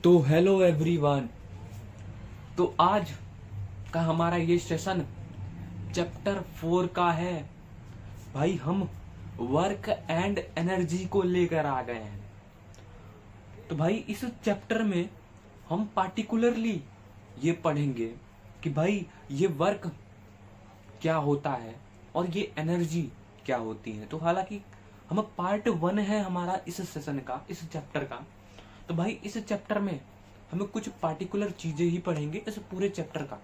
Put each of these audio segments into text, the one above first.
तो hello everyone. तो आज का हमारा ये सेशन चैप्टर 4 का है। भाई हम वर्क एंड एनर्जी को लेकर आ गए हैं। तो भाई इस चैप्टर में हम पार्टिकुलरली ये पढ़ेंगे कि भाई ये वर्क क्या होता है और ये एनर्जी क्या होती है। तो हालांकि हम पार्ट 1 है हमारा इस सेशन का, इस चैप्टर का। तो भाई इस चैप्टर में हमें कुछ पार्टिकुलर चीजें ही पढ़ेंगे इस पूरे चैप्टर का।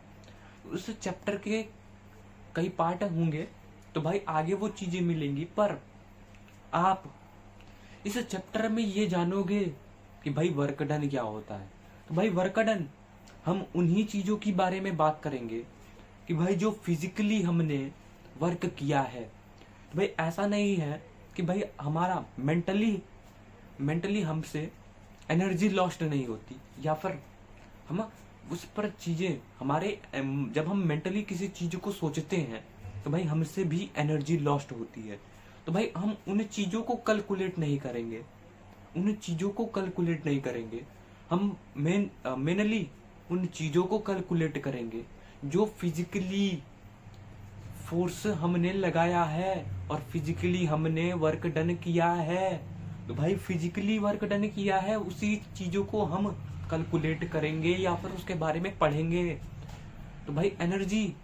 उस चैप्टर के कई पार्ट होंगे तो भाई आगे वो चीजें मिलेंगी, पर आप इस चैप्टर में ये जानोगे कि भाई वर्क डन क्या होता है। तो भाई वर्क डन हम उन्हीं चीजों की बारे में बात करेंगे कि भाई जो फिजिकली हमने वर्क किया है। तो भाई ऐसा नहीं है कि भाई हमारा मेंटली हमसे एनर्जी लॉस्ट नहीं होती, या फिर हम उस पर चीजें हमारे जब हम मेंटली किसी चीज को सोचते हैं तो भाई हमसे भी एनर्जी लॉस्ट होती है। तो भाई हम उन चीजों को कैलकुलेट नहीं करेंगे, हम मेनली उन चीजों को कैलकुलेट करेंगे जो फिजिकली फोर्स हमने लगाया है और फिजिकली हमने वर्क डन किया है। तो भाई फिजिकली वर्क डन किया है उसी चीजों को हम कैलकुलेट करेंगे या फिर उसके बारे में पढ़ेंगे। तो भाई एनर्जी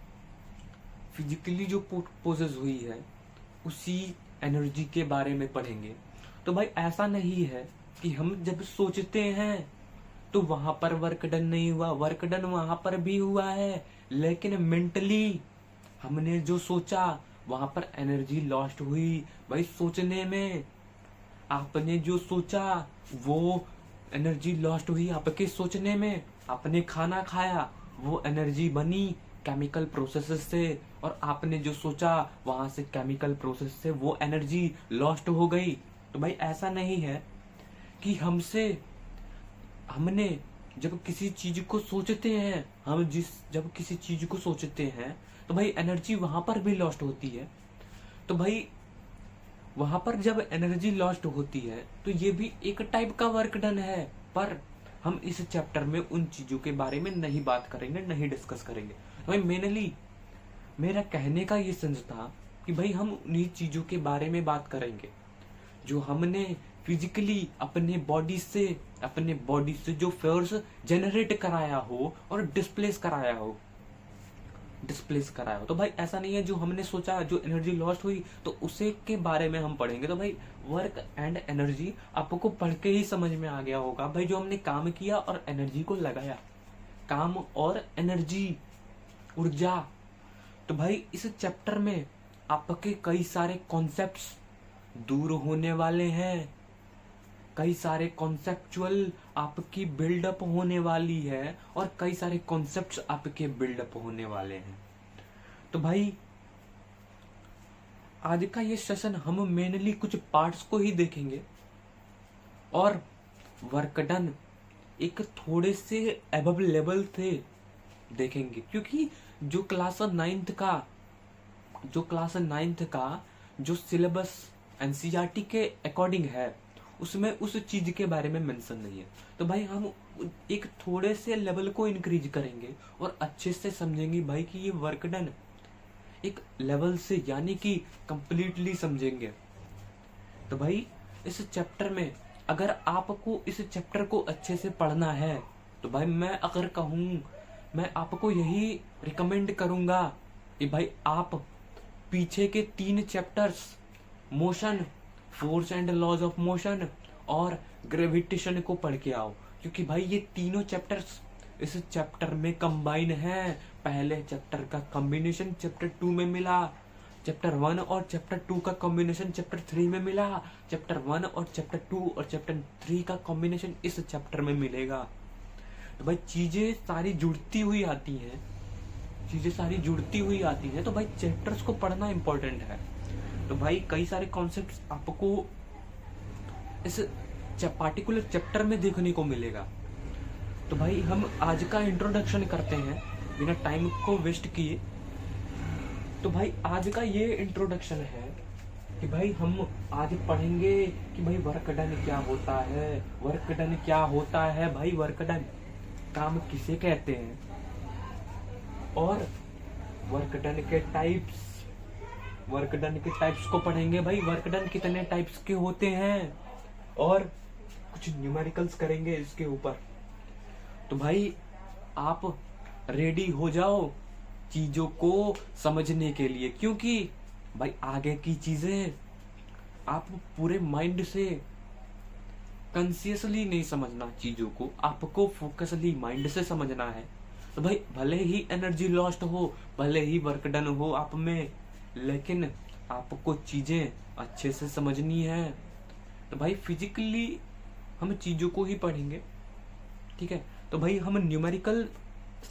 फिजिकली जो पोजेस हुई है उसी एनर्जी के बारे में पढ़ेंगे। तो भाई ऐसा नहीं है कि हम जब सोचते हैं तो वहां पर वर्क डन नहीं हुआ, वर्क डन वहां पर भी हुआ है, लेकिन मेंटली हमने जो सोचा वहां पर एनर्जी लॉस्ट हुई। भाई सोचने में आपने जो सोचा वो एनर्जी लॉस्ट हुई, आपके सोचने में आपने खाना खाया वो एनर्जी बनी केमिकल प्रोसेस से, और आपने जो सोचा वहां से केमिकल प्रोसेस से वो एनर्जी लॉस्ट हो गई। तो भाई ऐसा नहीं है कि हमने जब किसी चीज को सोचते हैं, जब किसी चीज को सोचते हैं तो भाई एनर्जी वहां पर भी लॉस्ट होती है। तो भाई वहां पर जब एनर्जी लॉस्ट होती है तो ये भी एक टाइप का वर्क डन है, पर हम इस चैप्टर में उन चीजों के बारे में नहीं बात करेंगे, नहीं डिस्कस करेंगे। तो भाई मेनली मेरा कहने का ये सेंस था कि भाई हम उन्हीं चीजों के बारे में बात करेंगे जो हमने फिजिकली अपने बॉडी से जो फोर्स जनरेट कराया हो और डिस्प्लेस कराया हो। तो भाई ऐसा नहीं है जो हमने सोचा जो एनर्जी लॉस्ट हुई तो उसे के बारे में हम पढ़ेंगे। तो भाई वर्क एंड एनर्जी आपको पढ़ के ही समझ में आ गया होगा। भाई जो हमने काम किया और एनर्जी को लगाया, काम और एनर्जी, ऊर्जा। तो भाई इस चैप्टर में आपके कई सारे कॉन्सेप्ट्स दूर होने वाले हैं, कई सारे कॉन्सेप्चुअल आपकी बिल्डअप होने वाली है और कई सारे कॉन्सेप्ट्स आपके बिल्डअप होने वाले हैं। तो भाई आज का ये सेशन हम मेनली कुछ पार्ट्स को ही देखेंगे और वर्क डन एक थोड़े से एबव लेवल थे देखेंगे, क्योंकि जो क्लास 9th का जो सिलेबस एनसीईआरटी के अकॉर्डिंग है उसमें उस चीज के बारे में मेंशन नहीं है। तो भाई हम एक थोड़े से लेवल को इंक्रीज करेंगे और अच्छे से समझेंगे भाई कि ये वर्क डन एक लेवल से, यानी कि कंप्लीटली समझेंगे। तो भाई इस चैप्टर में अगर आपको इस चैप्टर को अच्छे से पढ़ना है तो भाई मैं आपको यही रिकमेंड करूंगा कि भाई आप पीछे के 3 chapters motion, force and laws of motion और ग्रेविटेशन को पढ़ के आओ, क्योंकि भाई ये तीनों चैप्टर्स इस चैप्टर में कंबाइन है। पहले चैप्टर का कॉम्बिनेशन चैप्टर 2 में मिला, चैप्टर 1 और चैप्टर 2 का कॉम्बिनेशन चैप्टर 3 में मिला, चैप्टर 1 और चैप्टर 2 और चैप्टर 3 का कॉम्बिनेशन इस चैप्टर में मिलेगा। तो भाई चीजें सारी जुड़ती हुई आती हैं, तो भाई चैप्टर्स को पढ़ना इंपॉर्टेंट है। तो भाई कई सारे कॉन्सेप्ट्स आपको इस पार्टिकुलर चैप्टर में देखने को मिलेगा। तो भाई हम आज का इंट्रोडक्शन करते हैं बिना टाइम को वेस्ट किए। तो भाई आज का ये इंट्रोडक्शन है कि भाई हम आज पढ़ेंगे कि भाई वर्क डन क्या होता है, वर्क डन क्या होता है, भाई वर्क डन काम किसे कहते हैं, और वर्क डन के टाइप्स, वर्क डन के टाइप्स को पढ़ेंगे भाई, वर्क डन कितने टाइप्स के होते हैं, और कुछ न्यूमेरिकल्स करेंगे इसके ऊपर। तो भाई आप रेडी हो जाओ चीजों को समझने के लिए, क्योंकि भाई आगे की चीजें आप पूरे माइंड से कॉन्शियसली नहीं समझना, चीजों को आपको फोकसली माइंड से समझना है। तो भाई भले ही एनर्जी लॉस्ट हो, भले ही वर्क डन हो आप में, लेकिन आपको चीजें अच्छे से समझनी है। तो भाई फिजिकली हम चीजों को ही पढ़ेंगे, ठीक है। तो भाई हम न्यूमेरिकल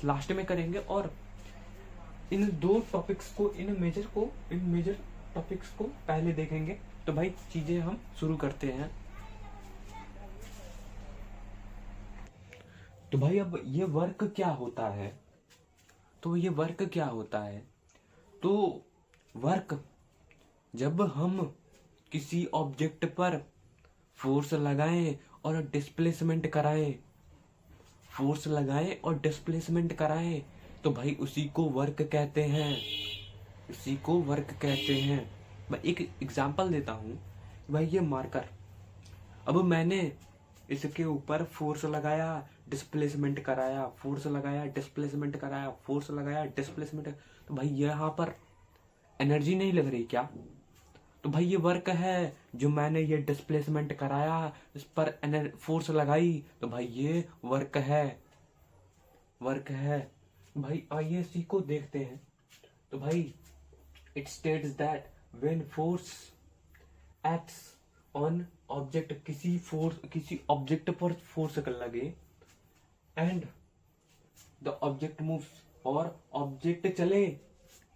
लास्ट में करेंगे, और इन दो टॉपिक्स को, इन मेजर टॉपिक्स को पहले देखेंगे। तो भाई चीजें हम शुरू करते हैं। तो भाई अब ये वर्क क्या होता है, तो ये वर्क क्या होता है, तो वर्क जब हम किसी ऑब्जेक्ट पर फोर्स लगाएं और डिस्प्लेसमेंट कराएं, फोर्स लगाएं और डिस्प्लेसमेंट कराएं, तो भाई उसी को वर्क कहते हैं, उसी को वर्क कहते हैं। मैं एक एग्जांपल देता हूं, भाई ये मार्कर, अब मैंने इसके ऊपर फोर्स लगाया, डिस्प्लेसमेंट कराया, फोर्स लगाया, डिस्प्लेसमेंट कराया, फोर्स लगाया, डिस्प्लेसमेंट, तो भाई यहाँ पर एनर्जी नहीं लग रही क्या? तो भाई ये वर्क है, जो मैंने ये डिस्प्लेसमेंट कराया, इस पर फोर्स लगाई, तो भाई ये वर्क है, वर्क है। भाई आइए इसी को देखते हैं। तो भाई it states that when force acts on object, किसी ऑब्जेक्ट पर फोर्स लगे एंड द ऑब्जेक्ट मूव्स, और ऑब्जेक्ट चले,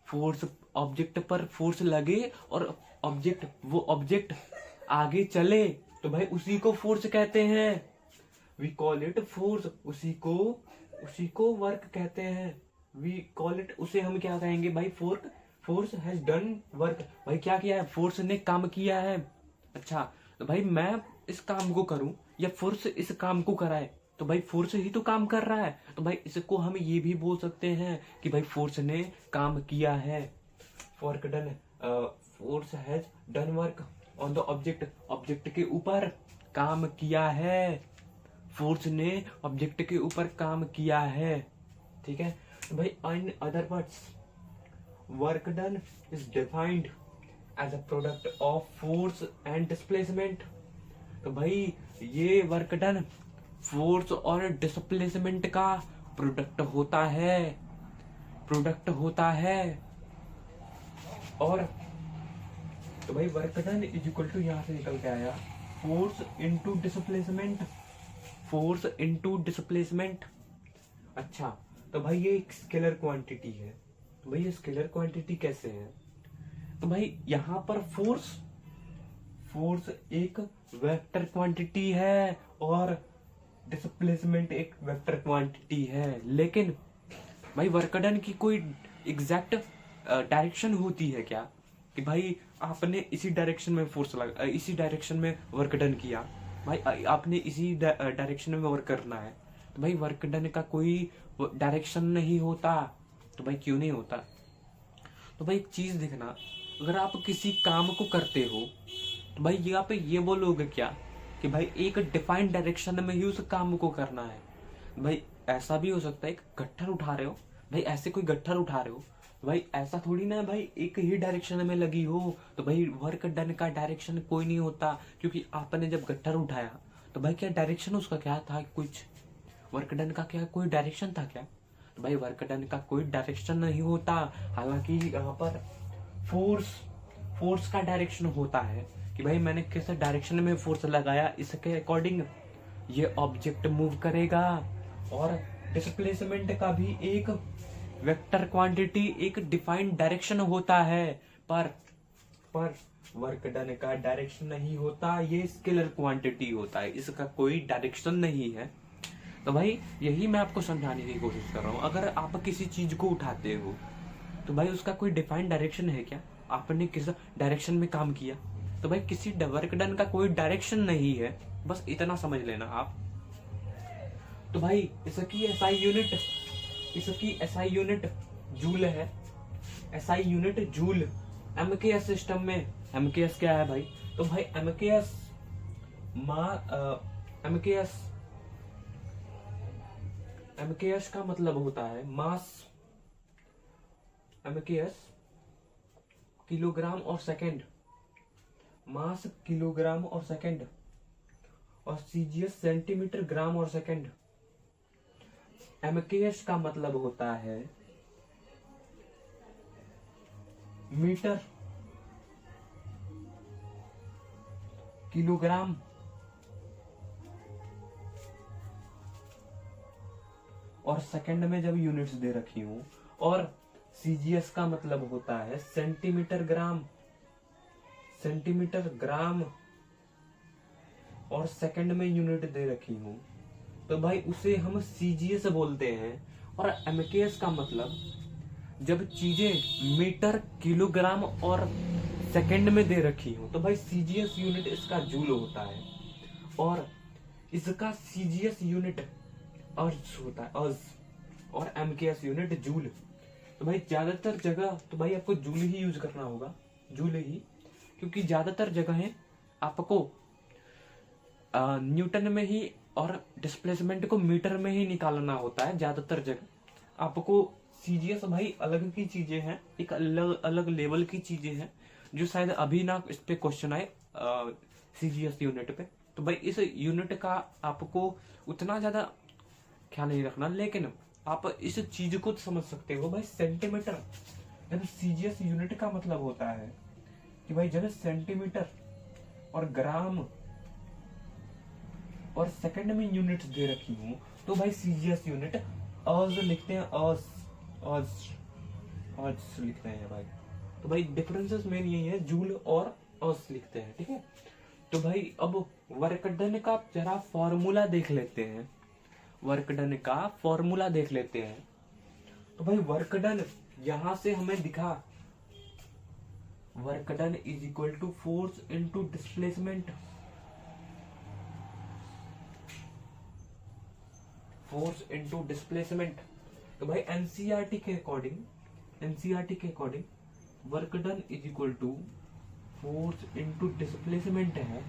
फोर्स ऑब्जेक्ट पर फोर्स लगे और वो ऑब्जेक्ट आगे चले, तो भाई उसी को फोर्स कहते हैं, वी कॉल इट फोर्स, उसी को वर्क कहते हैं, वी कॉल इट, उसे हम क्या कहेंगे भाई, फोर्स हैज डन वर्क, भाई क्या किया है, फोर्स ने काम किया है। अच्छा, तो भाई मैं इस काम को करूं या फोर्स इस काम को कराए, तो भाई फोर्स ही तो काम कर रहा है, तो भाई इसको हम ये भी बोल सकते हैं कि भाई फोर्स ने काम किया है, work done, force has done work on the object, object के ऊपर काम किया है, फोर्स ने ऑब्जेक्ट के ऊपर काम किया है, ठीक है। तो भाई in other words, work done is defined as a product of force and displacement. तो भाई ये वर्क डन फोर्स और डिस्प्लेसमेंट का प्रोडक्ट होता है, और तो भाई work done is equal to, यहां से निकल के आया, फोर्स इनटू डिस्प्लेसमेंट। अच्छा, तो भाई ये एक स्केलर क्वांटिटी है, तो भाई ये स्केलर क्वांटिटी कैसे है, तो भाई यहां पर फोर्स एक वेक्टर क्वांटिटी है और डिस्प्लेसमेंट एक वेक्टर क्वांटिटी है, लेकिन भाई वर्क डन की कोई एग्जैक्ट डायरेक्शन होती है क्या, कि भाई आपने इसी डायरेक्शन में फोर्स लगा, इसी डायरेक्शन में वर्क डन किया, भाई आपने इसी डायरेक्शन में वर्क करना है, तो भाई वर्क डन का कोई डायरेक्शन नहीं होता। तो भाई क्यों नहीं होता? तो भाई एक चीज देखना, अगर आप किसी काम को करते हो, तो भाई यहाँ पे ये बोलोगे क्या कि भाई एक डिफाइंड डायरेक्शन में ही उस काम को करना है। भाई ऐसा भी हो सकता है, एक गट्ठर उठा रहे हो, भाई ऐसे कोई गट्ठर उठा रहे हो, भाई ऐसा थोड़ी ना भाई एक ही डायरेक्शन में लगी हो, तो भाई वर्क डन का डायरेक्शन कोई नहीं होता, क्योंकि आपने जब गट्ठर उठाया तो भाई क्या डायरेक्शन उसका क्या था, कुछ वर्क डन का क्या कोई डायरेक्शन था क्या? तो भाई वर्क डन का कोई डायरेक्शन नहीं होता, हालांकि यहाँ पर फोर्स का डायरेक्शन होता है कि भाई मैंने किस डायरेक्शन में फोर्स लगाया, इसके अकॉर्डिंग ये ऑब्जेक्ट मूव करेगा, और डिस्प्लेसमेंट का भी एक वेक्टर क्वांटिटी, एक डिफाइंड डायरेक्शन होता है, पर वर्क डन का डायरेक्शन नहीं होता, ये स्केलर क्वांटिटी होता है, इसका कोई डायरेक्शन नहीं है। तो भाई यही मैं आपको समझाने की कोशिश कर रहा हूँ। अगर आप किसी चीज को उठाते हो तो भाई उसका कोई डिफाइंड डायरेक्शन है क्या? आपने किस डायरेक्शन में काम किया। तो भाई किसी वर्क डन का कोई डायरेक्शन नहीं है, बस इतना समझ लेना आप। तो भाई इसकी एसआई यूनिट जूल है। SI unit joule. MKS system में एमकेएस क्या है भाई? तो भाई एमकेएस एमकेएस का मतलब होता है मास। एमकेएस किलोग्राम और सेकंड, मास किलोग्राम और सेकंड, और सीजीएस सेंटीमीटर ग्राम और सेकंड। एमकेएस का मतलब होता है मीटर, किलोग्राम और सेकंड में जब यूनिट्स दे रखी हूं, और सीजीएस का मतलब होता है सेंटीमीटर ग्राम और सेकंड में यूनिट दे रखी हूं, तो भाई उसे हम सीजीएस बोलते हैं। और एमकेएस का मतलब जब चीजें मीटर, किलोग्राम और सेकंड में दे रखी हूं, तो भाई सीजीएस यूनिट इसका जूल होता है, और इसका सीजीएस यूनिट अर्ज होता है, अर्ज, और एमकेएस यूनिट जूल। तो भाई ज्यादातर जगह तो भाई आपको जूल ही यूज करना होगा, जूल ही, क्योंकि ज्यादातर जगहें आपको न्यूटन में ही और डिस्प्लेसमेंट को मीटर में ही निकालना होता है। ज्यादातर जगह आपको सीजीएस भाई अलग की चीजें हैं, एक अलग अलग लेवल की चीजें हैं, जो शायद अभी ना इस पे क्वेश्चन आए सीजीएस यूनिट पे। तो भाई इस यूनिट का आपको उतना ज्यादा ख्याल नहीं रखना, लेकिन आप इस चीज को समझ सकते हो भाई। सेंटीमीटर, जब सीजीएस यूनिट का मतलब होता है कि भाई जब सेंटीमीटर और ग्राम और सेकंड में यूनिट्स दे रखी हूं, तो भाई सीजीएस यूनिट अर्ज लिखते हैं, अर्ज लिखते हैं भाई। तो भाई डिफरेंसेस मेन यही है, जूल और अर्ज लिखते हैं, ठीक है। तो भाई अब वर्क डन का जरा फॉर्मूला देख लेते हैं, वर्क डन का फॉर्मूला देख लेते हैं। तो भाई वर्क डन यहां से हमें दिखा, work done is equal to force into displacement, force into displacement. तो भाई एनसीईआरटी के according work done is equal to force into displacement है,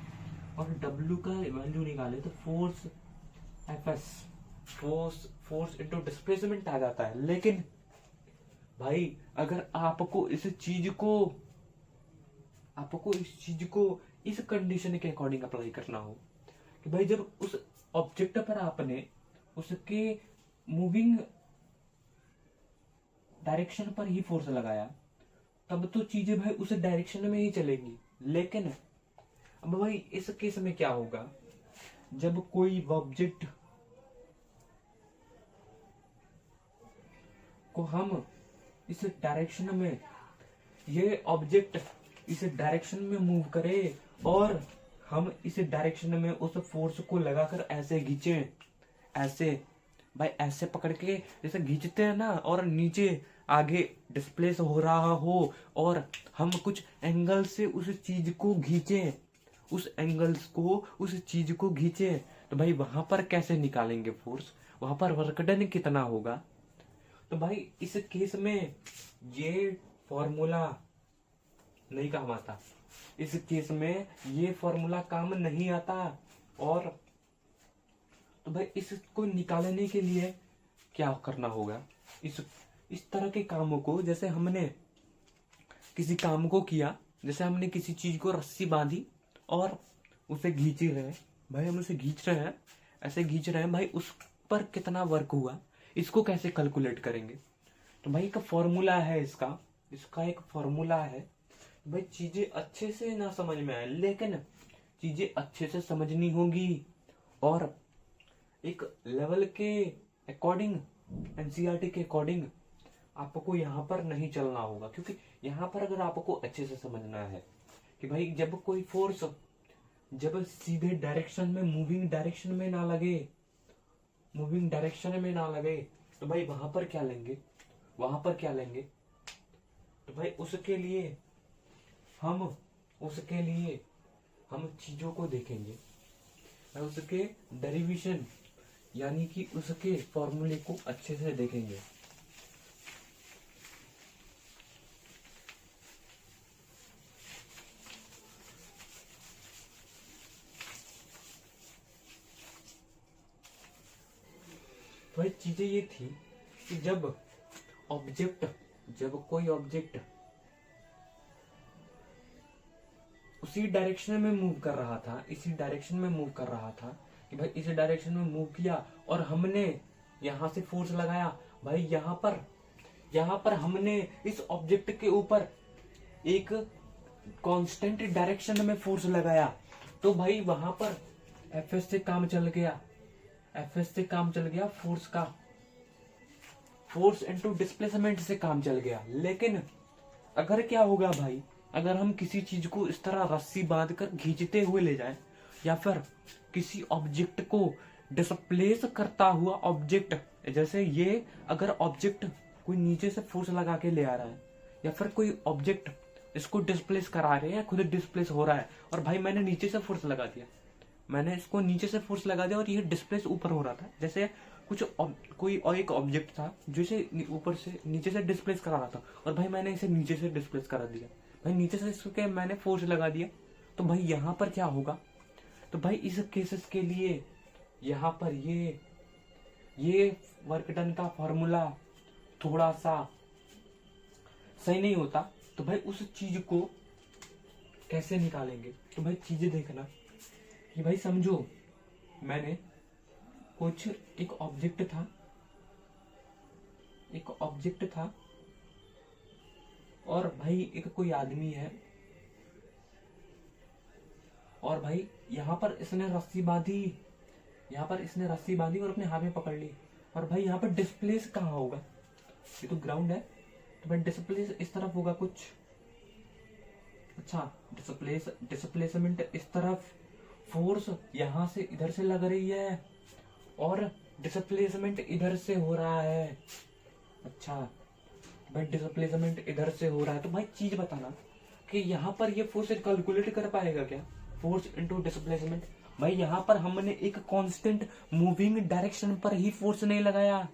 और डब्ल्यू का वैल्यू निकाले तो force FS, force into displacement आ जाता है। लेकिन भाई अगर आपको इस चीज को इस कंडीशन के अकॉर्डिंग अप्लाई करना हो कि भाई जब उस ऑब्जेक्ट पर आपने उसके मूविंग डायरेक्शन पर ही फोर्स लगाया, तब तो चीजें भाई उस डायरेक्शन में ही चलेंगी। लेकिन अब भाई इस केस में क्या होगा, जब कोई ऑब्जेक्ट को हम इस डायरेक्शन में, ये ऑब्जेक्ट इस डायरेक्शन में मूव करे और हम इस डायरेक्शन में उस फोर्स को लगाकर ऐसे खींचे, ऐसे भाई ऐसे पकड़ के जैसे खींचते हैं ना, और नीचे आगे डिस्प्लेस हो रहा हो, और हम कुछ एंगल से उस चीज को खींचे, उस चीज को खींचे, तो भाई वहां पर कैसे निकालेंगे फोर्स, वहां पर वर्क डन कितना होगा। तो भाई इस केस में ये फॉर्मूला नहीं काम आता, इस केस में ये फॉर्मूला काम नहीं आता। और तो भाई इसको निकालने के लिए क्या करना होगा, इस तरह के कामों को, जैसे हमने किसी काम को किया, जैसे हमने किसी चीज को रस्सी बांधी और उसे खींच रहे हैं, भाई हम उसे खींच रहे हैं, ऐसे खींच रहे हैं, भाई उस पर कितना वर्क हुआ, इसको कैसे कैलकुलेट करेंगे। तो भाई एक फॉर्मूला है, इसका एक फॉर्मूला है। भाई चीजें अच्छे से ना समझ में आए, लेकिन चीजें अच्छे से समझनी होगी, और एक लेवल के अकॉर्डिंग, एनसीईआरटी के अकॉर्डिंग आपको यहाँ पर नहीं चलना होगा। क्योंकि यहाँ पर अगर आपको अच्छे से समझना है कि भाई जब कोई फोर्स जब सीधे डायरेक्शन में, मूविंग डायरेक्शन में ना लगे, तो भाई वहां पर क्या लेंगे, तो भाई उसके लिए हम उसके लिए हम चीजों को देखेंगे, उसके डेरिवेशन यानी कि उसके फॉर्मूले को अच्छे से देखेंगे। वही चीजें ये थी कि जब कोई ऑब्जेक्ट उसी डायरेक्शन में मूव कर रहा था, कि भाई इस डायरेक्शन में मूव किया और हमने यहां से फोर्स लगाया, भाई यहां पर हमने इस ऑब्जेक्ट के ऊपर एक कांस्टेंट डायरेक्शन में फोर्स लगाया, तो भाई वहां पर एफएस से काम चल गया, फोर्स इनटू डिस्प्लेसमेंट से काम चल गया। लेकिन अगर क्या होगा भाई, अगर हम किसी चीज को इस तरह रस्सी बांध कर खींचते हुए ले जाएं, या फिर किसी ऑब्जेक्ट को डिस्प्लेस करता हुआ ऑब्जेक्ट, जैसे ये अगर ऑब्जेक्ट कोई नीचे से फोर्स लगा के ले आ रहा है, या फिर कोई ऑब्जेक्ट इसको डिस्प्लेस करा रहे हैं, खुद डिस्प्लेस हो रहा है, और भाई मैंने नीचे से फोर्स लगा दिया, और ये डिस्प्लेस ऊपर हो रहा था, जैसे कोई और एक ऑब्जेक्ट था जो इसे ऊपर से नीचे से डिस्प्लेस करा रहा था, और भाई मैंने इसे नीचे से डिस्प्लेस करा दिया, भाई नीचे से इसके मैंने फोर्स लगा दिया, तो भाई यहाँ पर क्या होगा, तो भाई इस केसेस के लिए यहाँ पर ये वर्क डन का फॉर्मूला थोड़ा सा सही नहीं होता। तो भाई उस चीज को कैसे निकालेंगे, तो भाई चीजें देखना कि भाई समझो मैंने एक ऑब्जेक्ट था और भाई एक कोई आदमी है, और भाई यहाँ पर इसने रस्सी बांधी और अपने हाथ में पकड़ ली, और भाई यहाँ पर डिस्प्लेस कहाँ होगा, ये तो ग्राउंड है, तो भाई डिस्प्लेस इस तरफ होगा कुछ, अच्छा डिस्प्लेसमेंट इस तरफ, फोर्स यहाँ से इधर से लग रही है और डिस्प्लेसमेंट इधर से हो रहा है, अच्छा भाई डिस्प्लेसमेंट इधर से हो रहा है, तो भाई चीज बताना कि यहाँ पर ये फोर्स कैलकुलेट कर पाएगा क्या, फोर्स इनटू डिस्प्लेसमेंट। भाई यहाँ पर हमने एक कांस्टेंट मूविंग डायरेक्शन पर ही फोर्स नहीं लगाया,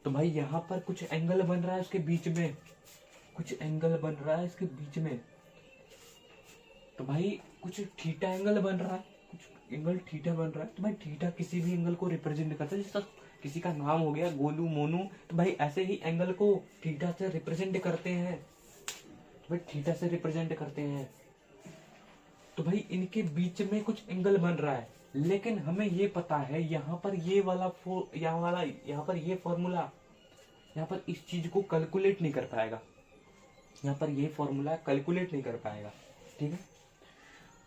तो भाई यहाँ पर कुछ एंगल बन रहा है इसके बीच में, तो भाई कुछ थीटा एंगल बन रहा है, तो भाई थीटा किसी भी एंगल को रिप्रेजेंट करता है, जैसे किसी का नाम हो गया गोलू मोनू, तो भाई ऐसे ही एंगल को थीटा से रिप्रेजेंट करते हैं, तो भाई इनके बीच में कुछ एंगल बन रहा है, लेकिन हमें ये पता है यहाँ पर ये फॉर्मूला यहाँ पर इस चीज को कैलकुलेट नहीं कर पाएगा, ठीक है।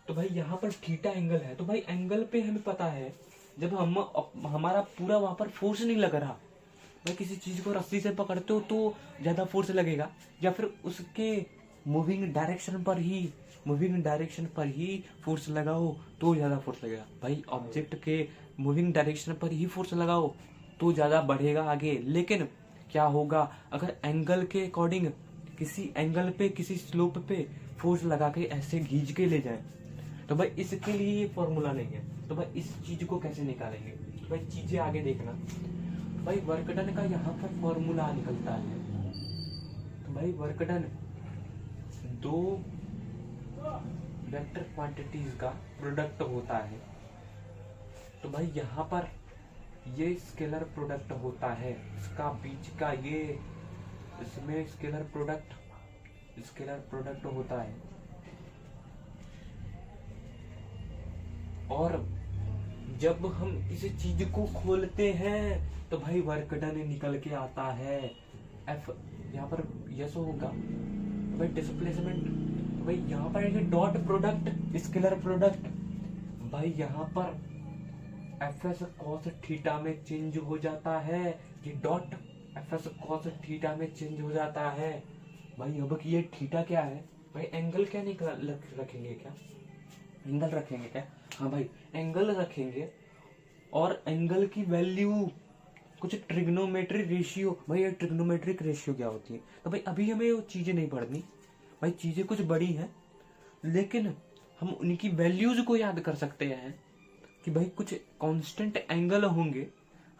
तो भाई यहाँ पर थीटा एंगल है, तो भाई एंगल पे हमें पता है जब हमारा पूरा वहां पर फोर्स नहीं लग रहा, भाई किसी चीज को रस्सी से पकड़ते हो तो ज्यादा फोर्स लगेगा, या फिर उसके मूविंग डायरेक्शन पर ही फोर्स लगाओ तो ज्यादा फोर्स लगेगा, भाई ऑब्जेक्ट के मूविंग डायरेक्शन पर ही फोर्स लगाओ तो ज्यादा बढ़ेगा आगे। लेकिन क्या होगा अगर एंगल के अकॉर्डिंग किसी एंगल पे किसी स्लोप पे फोर्स लगा के ऐसे खींच के ले जाए, तो भाई इसके लिए ये फॉर्मूला नहीं है, तो भाई इस चीज को कैसे निकालेंगे, तो भाई चीजें आगे देखना, भाई वर्क डन का यहाँ पर फॉर्मूला निकलता है, तो भाई वर्क डन दो वेक्टर क्वांटिटीज का प्रोडक्ट होता है, तो भाई यहाँ पर ये स्केलर प्रोडक्ट होता है, इसका बीच का इसमें स्केलर प्रोडक्ट होता है, और जब हम किसी चीज को खोलते हैं तो भाई वर्क डन निकल के आता है, एफ यहाँ पर यस होगा, भाई डिस्प्लेसमेंट, तो भाई यहाँ पर एक डॉट प्रोडक्ट स्केलर प्रोडक्ट, भाई यहाँ पर एफ एस कॉस थीटा में चेंज हो जाता है, ये dot F S cos theta में चेंज हो जाता है। भाई अब ये थीटा क्या है, भाई एंगल क्या रखेंगे क्या, एंगल रखेंगे क्या, हाँ भाई एंगल रखेंगे, और एंगल की वैल्यू कुछ ट्रिग्नोमेट्री रेशियो। भाई ये ट्रिग्नोमेट्रिक रेशियो क्या होती है? तो भाई अभी हमें वो चीजें नहीं पढ़नी। भाई चीजें कुछ बड़ी हैं, लेकिन हम उनकी वैल्यूज को याद कर सकते हैं कि भाई कुछ कांस्टेंट एंगल होंगे।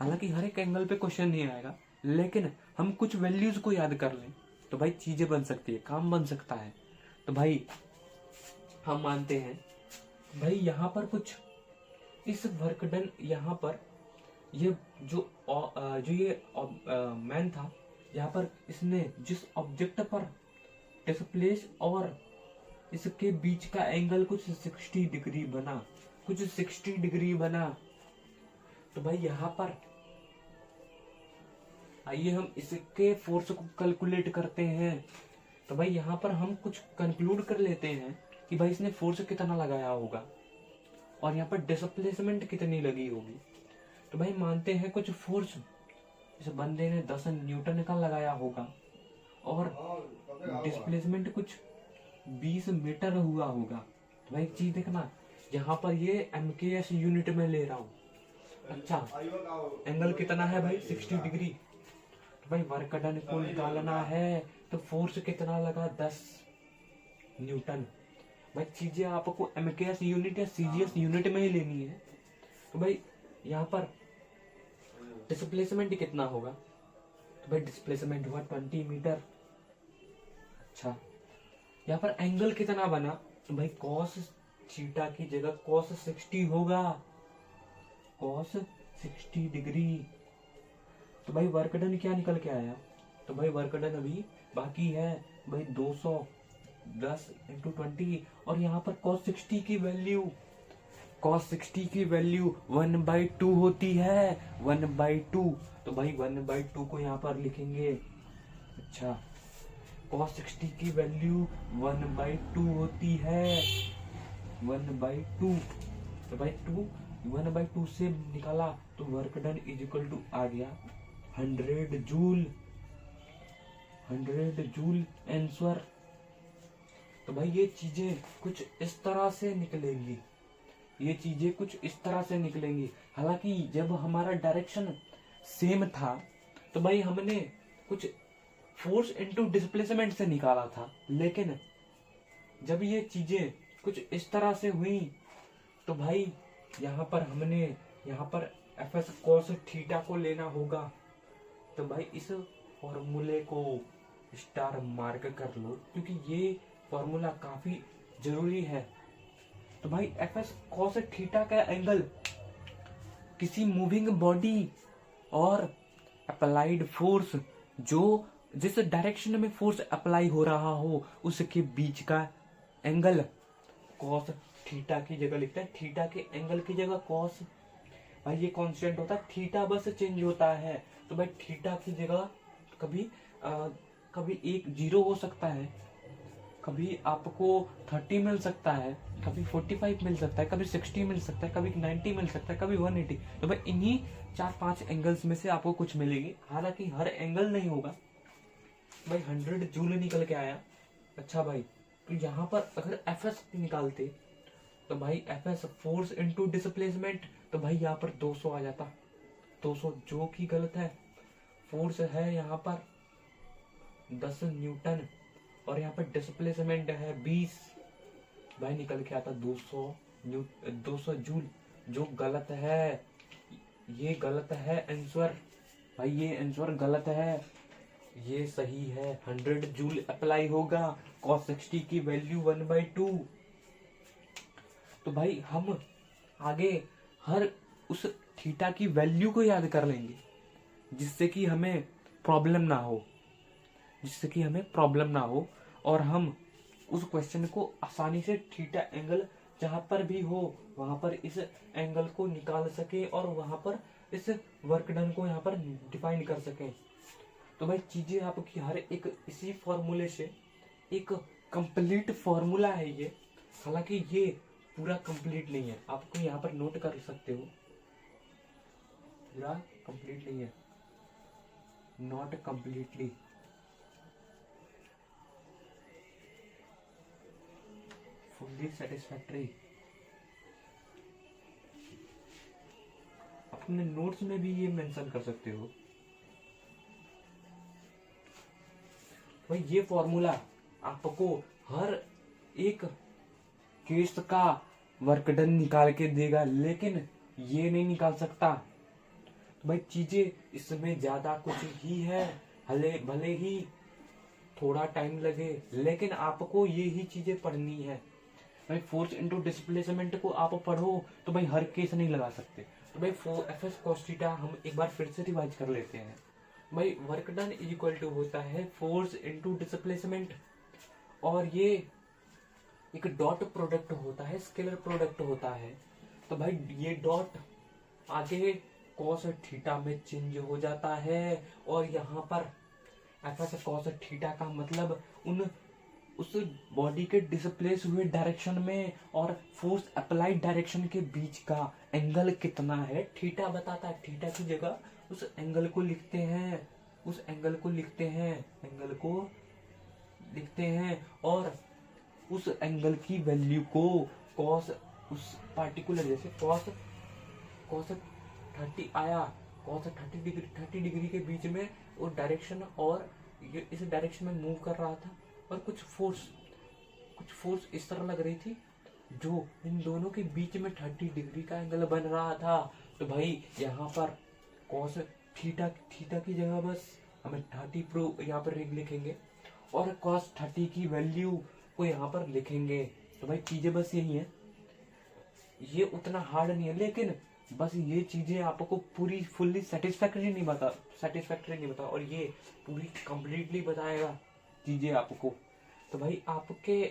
हालांकि हर एक एंगल पे क्वेश्चन नहीं आएगा, लेकिन हम कुछ वैल्यूज को याद कर लें तो भाई चीजें बन सकती है, काम बन सकता है। तो भाई हम मानते हैं भाई यहाँ पर कुछ इस वर्क डन, यहाँ पर ये जो ये मैन था, यहाँ पर इसने जिस ऑब्जेक्ट पर डिस्प्लेस और इसके बीच का एंगल कुछ 60 डिग्री बना, कुछ 60 डिग्री बना। तो भाई यहाँ पर आइए हम इसके फोर्स को कैलकुलेट करते हैं। तो भाई यहाँ पर हम कुछ कंक्लूड कर लेते हैं कि भाई इसने फोर्स कितना लगाया होगा और यहाँ पर डिस्प्लेसमेंट कितनी लगी होगी। तो भाई मानते हैं कुछ फोर्स इस बंदे ने 10 न्यूटन का लगाया होगा और डिस्प्लेसमेंट कुछ 20 मीटर हुआ होगा। तो भाई एक चीज देखना, यहाँ पर ये MKS यूनिट में ले रहा हूँ। अच्छा, एंगल कितना है भाई? 60 डिग्री। तो भाई वर्क डन को निकालना है तो फोर्स कितना लगा? 10 न्यूटन। भाई चीजें आपको MKS यूनिट या CGS यूनिट में ही लेनी है। तो भाई यहाँ पर डिस्प्लेसमेंट कितना होगा? तो भाई डिस्प्लेसमेंट हुआ 20 मीटर। अच्छा, यहाँ पर एंगल कितना बना? तो भाई cos थीटा की जगह cos 60 होगा, cos 60 डिग्री। तो भाई वर्क डन क्या निकल के आया? तो भाई वर्क डन अभी बाकी है भाई 210 इंटू 20, और यहाँ पर cos 60 की वैल्यू, cos 60 की वैल्यू 1/2 होती है, 1/2। तो भाई 1/2 को यहाँ पर लिखेंगे। अच्छा, cos 60 की वैल्यू 1/2 होती है, 1/2। तो भाई 1/2 से निकाला तो work done is equal to आ गया 100 जूल, 100 जूल आंसर। तो भाई ये चीजें कुछ इस तरह से निकलेंगी, ये चीजें कुछ इस तरह से निकलेंगी। हालांकि जब हमारा डायरेक्शन सेम था तो भाई हमने कुछ फोर्स इनटू डिस्प्लेसमेंट से निकाला था, लेकिन जब ये चीजें कुछ इस तरह से हुई तो भाई यहाँ पर हमने यहाँ पर Fs cos थीटा को लेना होगा। तो भाई इस फॉर्मूले को स्टार मार्क कर लो, क्योंकि ये फॉर्मूला काफी जरूरी है। तो भाई Fs cos थीटा का एंगल किसी मूविंग बॉडी और अप्लाइड फोर्स, जो जिस डायरेक्शन में फोर्स अप्लाई हो रहा हो उसके बीच का एंगल cos थीटा की जगह लिखते हैं, थीटा के एंगल की जगह cos। भाई ये कांस्टेंट होता है, थीटा बस चेंज होता है। तो भाई थीटा की जगह कभी एक 0 हो सकता है, कभी आपको 30 मिल सकता है, कभी 45 मिल सकता है, कभी 60 मिल सकता है, कभी 90 मिल सकता है, कभी 180। तो भाई इन्हीं 4-5 एंगल्स में से आपको कुछ मिलेगी। हालांकि हर एंगल नहीं होगा। भाई 100 जूल निकल के आया। अच्छा भाई, तो यहाँ पर अगर Fs निकालते तो भाई Fs फोर्स इनटू डिस्प्लेसमेंट, तो भाई यहाँ पर 200 आ जाता, 200 जो कि गलत है। फोर्स है यहाँ पर 10 न्यूटन और यहाँ पर डिस्प्लेसमेंट है 20। भाई निकल के आता 200 जूल, जो गलत है। ये गलत है आंसर। भाई ये आंसर गलत है, ये सही है। 100 जूल अप्लाई होगा, cos 60 की वैल्यू 1/2। तो भाई हम आगे हर उस थीटा की वैल्यू को याद कर लेंगे, जिससे कि हमें प्रॉब्लम ना हो, जिससे कि हमें प्रॉब्लम ना हो, और हम उस क्वेश्चन को आसानी से थीटा एंगल जहां पर भी हो वहां पर इस एंगल को निकाल सके और वहां पर इस वर्क डन को यहाँ पर डिफाइन कर सके। तो भाई चीजें आपकी हर एक इसी फॉर्मूले से, एक कंप्लीट फॉर्मूला है ये। हालांकि ये पूरा कंप्लीट नहीं है, आपको यहाँ पर नोट कर सकते हो, पूरा कंप्लीट नहीं है, नॉट कंप्लीटली। Fully satisfactory. अपने नोट्स में भी ये मेंशन कर सकते हो। भाई ये फॉर्मूला आपको हर एक केस का वर्क डन निकाल के देगा, लेकिन ये नहीं निकाल सकता। तो भाई चीजें इसमें ज्यादा कुछ ही है, भले ही थोड़ा टाइम लगे, लेकिन आपको ये ही चीजें पढ़नी है। भाई फोर्स इनटू डिस्प्लेसमेंट को आप पढ़ो तो भाई हर केस नहीं लगा सकते। तो भाई F(s cos थीटा) हम एक बार फिर से रिवाइज कर लेते हैं। भाई work done is equal to होता है फोर्स इनटू डिस्प्लेसमेंट, और ये एक डॉट प्रोडक्ट होता है, स्केलर प्रोडक्ट होता है। तो भाई ये डॉट आगे cos थीटा में चेंज हो जाता है, और यहाँ पर F(s cos थीटा) का मतलब उस बॉडी के डिस्प्लेस हुए डायरेक्शन में और फोर्स अप्लाइड डायरेक्शन के बीच का एंगल कितना है, थीटा बताता है। थीटा की जगह उस एंगल को लिखते हैं, और उस एंगल की वैल्यू को कॉस, उस पार्टिकुलर जैसे कॉस 30 आया, कॉस 30 डिग्री के बीच में वो डायरेक्शन, और ये इस डायरेक्शन में मूव कर रहा था, और कुछ फोर्स इस तरह लग रही थी जो इन दोनों के बीच में 30 डिग्री का एंगल बन रहा था। तो भाई यहाँ पर कॉस थीटा की जगह बस हमें 30 प्रो यहाँ पर लिखेंगे, और कॉस 30 की वैल्यू को यहाँ पर लिखेंगे। तो भाई चीजें बस यही है, ये उतना हार्ड नहीं है, लेकिन बस ये चीजें आपको पूरी फुल्ली सेटिस्फैक्टरी नहीं बता, और ये पूरी कंप्लीटली बताएगा चीजें आपको। तो भाई आपके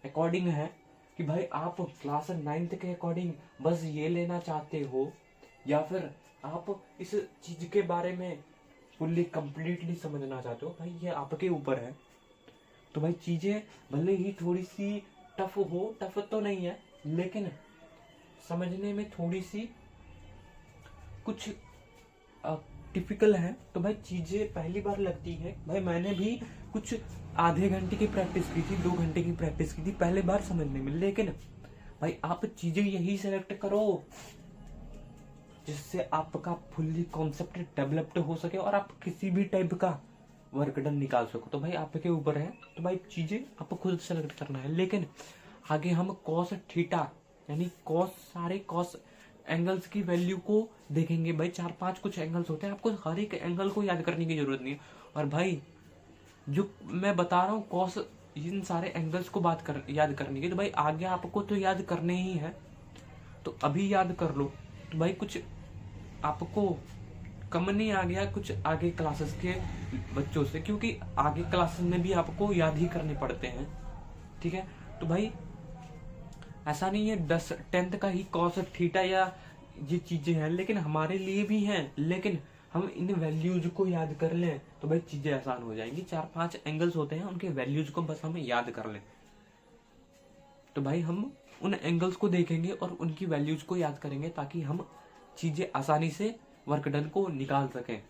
अकॉर्डिंग है कि भाई आप क्लास 9th के अकॉर्डिंग बस ये लेना चाहते हो, या फिर आप इस चीज के बारे में फुल्ली कंप्लीटली समझना चाहते हो, भाई ये आपके ऊपर है। तो भाई चीजें भले ही थोड़ी सी टफ तो नहीं है, लेकिन समझने में थोड़ी सी कुछ टिपिकल है। तो भाई चीजें पहली बार लगती है। भाई मैंने भी कुछ आधे घंटे की प्रैक्टिस की थी, 2 घंटे की प्रैक्टिस की थी पहले बार समझने में, लेकिन भाई आप चीजें यही सेलेक्ट करो जिससे आपका फुल्ली कॉन्सेप्ट डेवलप्ड हो सके और आप किसी भी टाइप का वर्क डन निकाल सको। तो भाई आपके ऊपर है, तो भाई चीजें आपको खुद सेलेक्ट करना है। लेकिन आगे हम कॉस थीटा यानी सारे कॉस एंगल्स की वैल्यू को देखेंगे। भाई 4-5 कुछ एंगल्स होते हैं, आपको हर एक एंगल को याद करने की जरूरत नहीं है। और भाई जो मैं बता रहा हूँ कॉस, इन सारे एंगल्स को याद करने की, तो भाई आगे आपको तो याद करने ही है, तो अभी याद कर लो। तो भाई कुछ आपको कम नहीं आ गया कुछ आगे क्लासेस के बच्चों से, क्योंकि आगे क्लासेस में भी आपको याद ही करने पड़ते हैं, ठीक है। तो भाई ऐसा नहीं है 10th का ही कॉस थीटा या ये चीजें हैं, लेकिन हमारे लिए भी हैं, लेकिन हम इन वैल्यूज को याद कर लें तो भाई चीजें आसान हो जाएंगी। 4-5 एंगल्स होते हैं, उनके वैल्यूज को बस हमें याद कर लें, तो भाई हम उन एंगल्स को देखेंगे और उनकी वैल्यूज को याद करेंगे ताकि हम चीजें आसानी से वर्क डन को निकाल सकें।